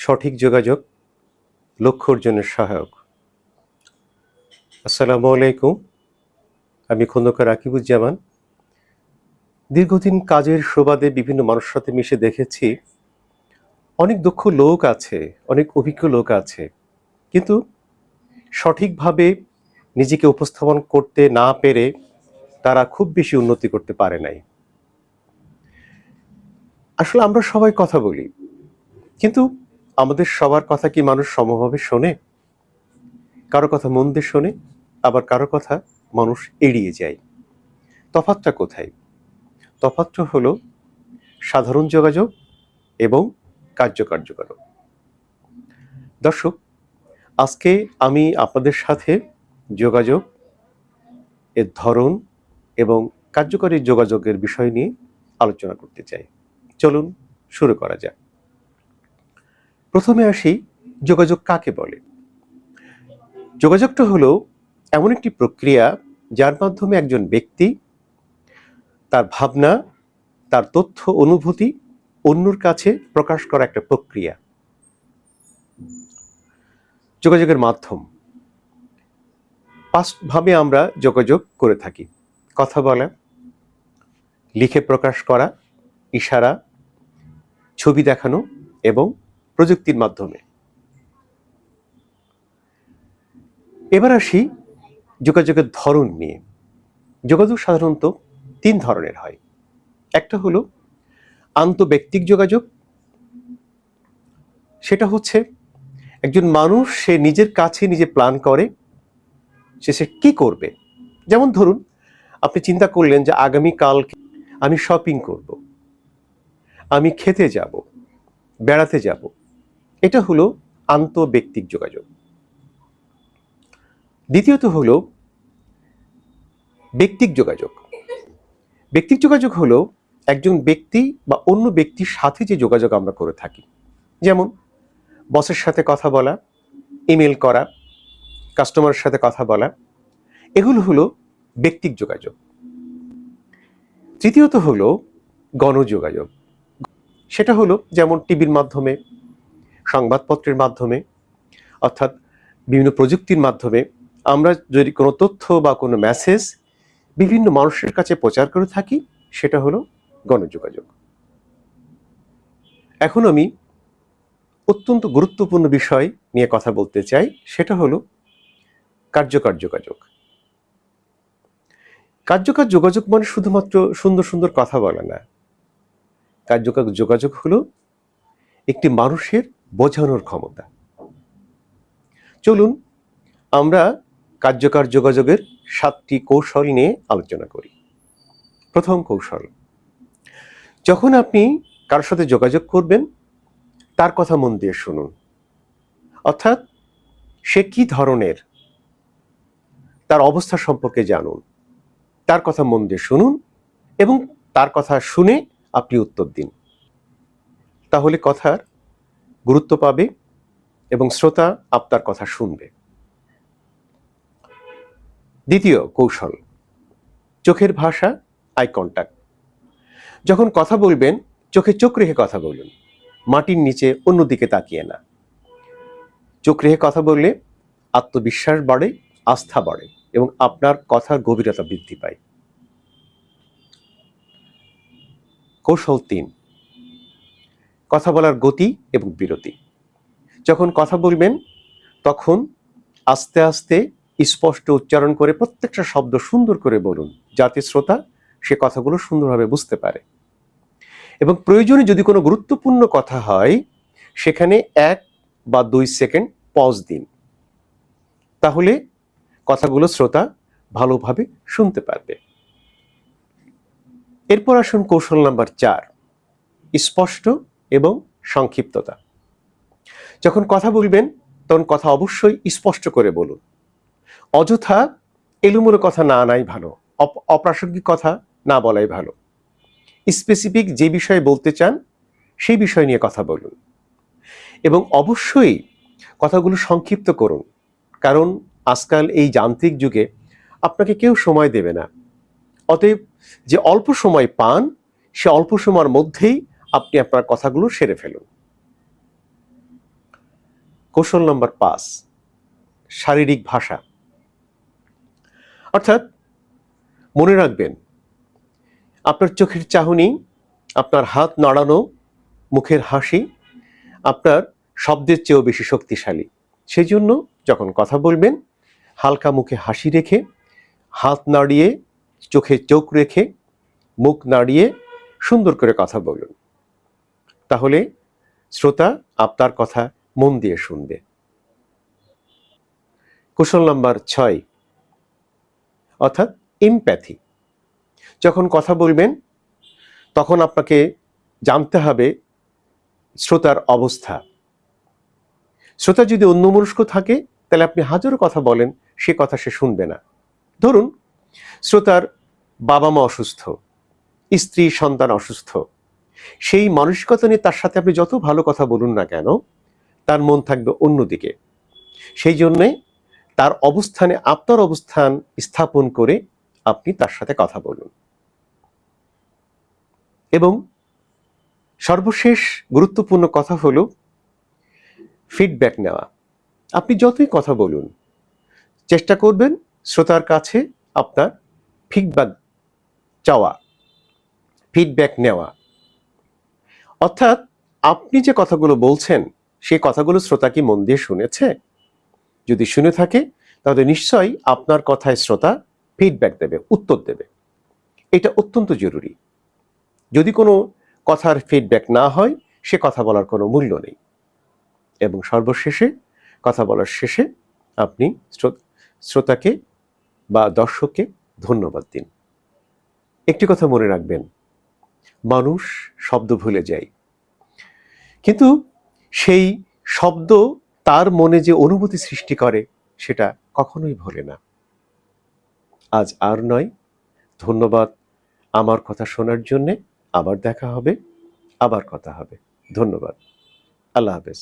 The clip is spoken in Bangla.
সঠিক যোগাযোগ লক্ষ্য অর্জনের সহায়ক। আসসালামু আলাইকুম। আমি খন্দকার রাকিবুজ্জামান। দীর্ঘদিন কাজের সুবাদে বিভিন্ন মানুষের সাথে মিশে দেখেছি অনেক দক্ষ লোক আছে, অনেক অভিজ্ঞ লোক আছে, কিন্তু সঠিকভাবে নিজেকে উপস্থাপন করতে না পেরে তারা খুব বেশি উন্নতি করতে পারে নাই। আসলে আমরা সবাই কথা বলি, কিন্তু আমাদের সবার কথা কি মানুষ সমভাবে শোনে? কারো কথা মন দিয়ে শোনে, আবার কারো কথা মানুষ এড়িয়ে যায়। তফাৎটা কোথায়? তফাৎটা হলো সাধারণ যোগাযোগ এবং কার্যকর যোগাযোগ। দর্শক, আজকে আমি আপনাদের সাথে যোগাযোগ এর ধরন এবং কার্যকরী যোগাযোগের বিষয় নিয়ে আলোচনা করতে চাই। চলুন শুরু করা যাক। প্রথমে আসি, যোগাযোগ কাকে বলে? যোগাযোগটা হলো এমন একটি প্রক্রিয়া যার মাধ্যমে একজন ব্যক্তি তার ভাবনা, তার তথ্য, অনুভূতি অন্যর কাছে প্রকাশ করা একটা প্রক্রিয়া। যোগাযোগের মাধ্যম পাঁচভাবে আমরা যোগাযোগ করে থাকি: কথা বলা, লিখে প্রকাশ করা, ইশারা, ছবি দেখানো এবং প্রযুক্তির মাধ্যমে। এবার আসি যোগাযোগের ধরন নিয়ে। যোগাযোগ সাধারণত তিন ধরনের হয়। একটা হলো আন্তঃব্যক্তিক যোগাযোগ। সেটা হচ্ছে একজন মানুষ সে নিজের কাছে নিজে প্ল্যান করে সে কি করবে। যেমন ধরুন, আপনি চিন্তা করলেন যে আগামীকাল আমি শপিং করব, আমি খেতে যাব, বেড়াতে যাব। এটা হলো আন্তঃব্যক্তিক যোগাযোগ। দ্বিতীয়ত হলো ব্যক্তিক যোগাযোগ। ব্যক্তিক যোগাযোগ হলো একজন ব্যক্তি বা অন্য ব্যক্তির সাথে যে যোগাযোগ আমরা করে থাকি। যেমন বসের সাথে কথা বলা, ইমেল করা, কাস্টমারের সাথে কথা বলা, এগুলো হলো ব্যক্তিক যোগাযোগ। তৃতীয়ত হলো গণযোগাযোগ। সেটা হলো যেমন টিভির মাধ্যমে, সংবাদপত্রের মাধ্যমে, অর্থাৎ বিভিন্ন প্রযুক্তির মাধ্যমে আমরা যদি কোনো তথ্য বা কোনো মেসেজ বিভিন্ন মানুষের কাছে প্রচার করে থাকি, সেটা হলো গণযোগাযোগ। এখন আমি অত্যন্ত গুরুত্বপূর্ণ বিষয় নিয়ে কথা বলতে চাই, সেটা হলো কার্যকর যোগাযোগ। কার্যকর যোগাযোগ মানে শুধুমাত্র সুন্দর সুন্দর কথা বলা না। কার্যকর যোগাযোগ হলো একটি মানুষের বোঝানোর ক্ষমতা। চলুন আমরা কার্যকর যোগাযোগের 7টি কৌশল নিয়ে আলোচনা করি। প্রথম কৌশল, যখন আপনি কারোর সাথে যোগাযোগ করবেন তার কথা মন দিয়ে শুনুন। অর্থাৎ সে কি ধরনের, তার অবস্থা সম্পর্কে জানুন, তার কথা মন দিয়ে শুনুন এবং তার কথা শুনে আপনি উত্তর দিন। তাহলে কথার গুরুত্ব পাবে এবং শ্রোতা আপনার কথা শুনবে। দ্বিতীয় কৌশল, চোখের ভাষা, আই কন্ট্যাক্ট। যখন কথা বলবেন চোখে চোখ রেখে কথা বলুন, মাটির নিচে অন্যদিকে তাকিয়ে না। চোখ রেখে কথা বললে আত্মবিশ্বাস বাড়ে, আস্থা বাড়ে এবং আপনার কথার গভীরতা বৃদ্ধি পায়। কৌশল 3, কথা বলার গতি এবং বিরতি। যখন কথা বলবেন তখন আস্তে আস্তে স্পষ্ট উচ্চারণ করে প্রত্যেকটা শব্দ সুন্দর করে বলুন, যাতে শ্রোতা সে কথাগুলো সুন্দরভাবে বুঝতে পারে। এবং প্রয়োজনে যদি কোনো গুরুত্বপূর্ণ কথা হয় সেখানে 1 বা 2 সেকেন্ড পজ দিন, তাহলে কথাগুলো শ্রোতা ভালোভাবে শুনতে পারবে। এরপর আসুন কৌশল নাম্বার 4, স্পষ্ট এবং সংক্ষিপ্ততা। যখন কথা বলবেন তখন কথা অবশ্যই স্পষ্ট করে বলুন। অযথা এলোমেলো কথা না নাই ভালো, অপ্রাসঙ্গিক কথা না বলাই ভালো। স্পেসিফিক যে বিষয়ে বলতে চান সেই বিষয় নিয়ে কথা বলুন এবং অবশ্যই কথাগুলো সংক্ষিপ্ত করুন, কারণ আজকাল এই যান্ত্রিক যুগে আপনাকে কেউ সময় দেবে না। অতএব যে অল্প সময় পান সে অল্প সময়ের মধ্যেই আপনি আপনার কথাগুলো সেরে ফেলুন। কৌশল নাম্বার 5, শারীরিক ভাষা। অর্থাৎ মনে রাখবেন, আপনার চোখের চাহনি, আপনার হাত নাড়ানো, মুখের হাসি আপনার শব্দের চেয়েও বেশি শক্তিশালী। সেই জন্য যখন কথা বলবেন, হালকা মুখে হাসি রেখে, হাত নাড়িয়ে, চোখে চোখ রেখে, মুখ নাড়িয়ে সুন্দর করে কথা বলুন। তাহলে শ্রোতা আপনার কথা মন দিয়ে শুনবে। কৌশল নাম্বার 6, অর্থাৎ এমপ্যাথি। যখন কথা বলবেন তখন আপনাকে জানতে হবে শ্রোতার অবস্থা। শ্রোতা যদি অন্যমনস্ক থাকে তাহলে আপনি হাজারো কথা বলেন, সে কথা সে শুনবে না। ধরুন শ্রোতার বাবা মা অসুস্থ, স্ত্রী সন্তান অসুস্থ, সেই মানসিকতা নিয়ে তার সাথে আপনি যত ভালো কথা বলুন না কেন, তার মন থাকবে অন্যদিকে। সেই জন্যে তার অবস্থানে আপনার অবস্থান স্থাপন করে আপনি তার সাথে কথা বলুন। এবং সর্বশেষ গুরুত্বপূর্ণ কথা হলো ফিডব্যাক নেওয়া। আপনি যতই কথা বলুন, চেষ্টা করবেন শ্রোতার কাছে আপনার ফিডব্যাক চাওয়া, ফিডব্যাক নেওয়া। অর্থাৎ আপনি যে কথাগুলো বলছেন সেই কথাগুলো শ্রোতা কি মন দিয়ে শুনেছে? যদি শুনে থাকে তাহলে নিশ্চয়ই আপনার কথায় শ্রোতা ফিডব্যাক দেবে, উত্তর দেবে। এটা অত্যন্ত জরুরি। যদি কোনো কথার ফিডব্যাক না হয়, সে কথা বলার কোনো মূল্য নেই। এবং সর্বশেষে, কথা বলার শেষে আপনি শ্রোতাকে বা দর্শককে ধন্যবাদ দিন। একটি কথা মনে রাখবেন, মানুষ শব্দ ভুলে যায়, কিন্তু সেই শব্দ তার মনে যে অনুভূতি সৃষ্টি করে সেটা কখনোই ভোলে না। আজ আর নয়, ধন্যবাদ আমার কথা শোনার জন্যে। আবার দেখা হবে, আবার কথা হবে। ধন্যবাদ। আল্লাহ হাফেজ।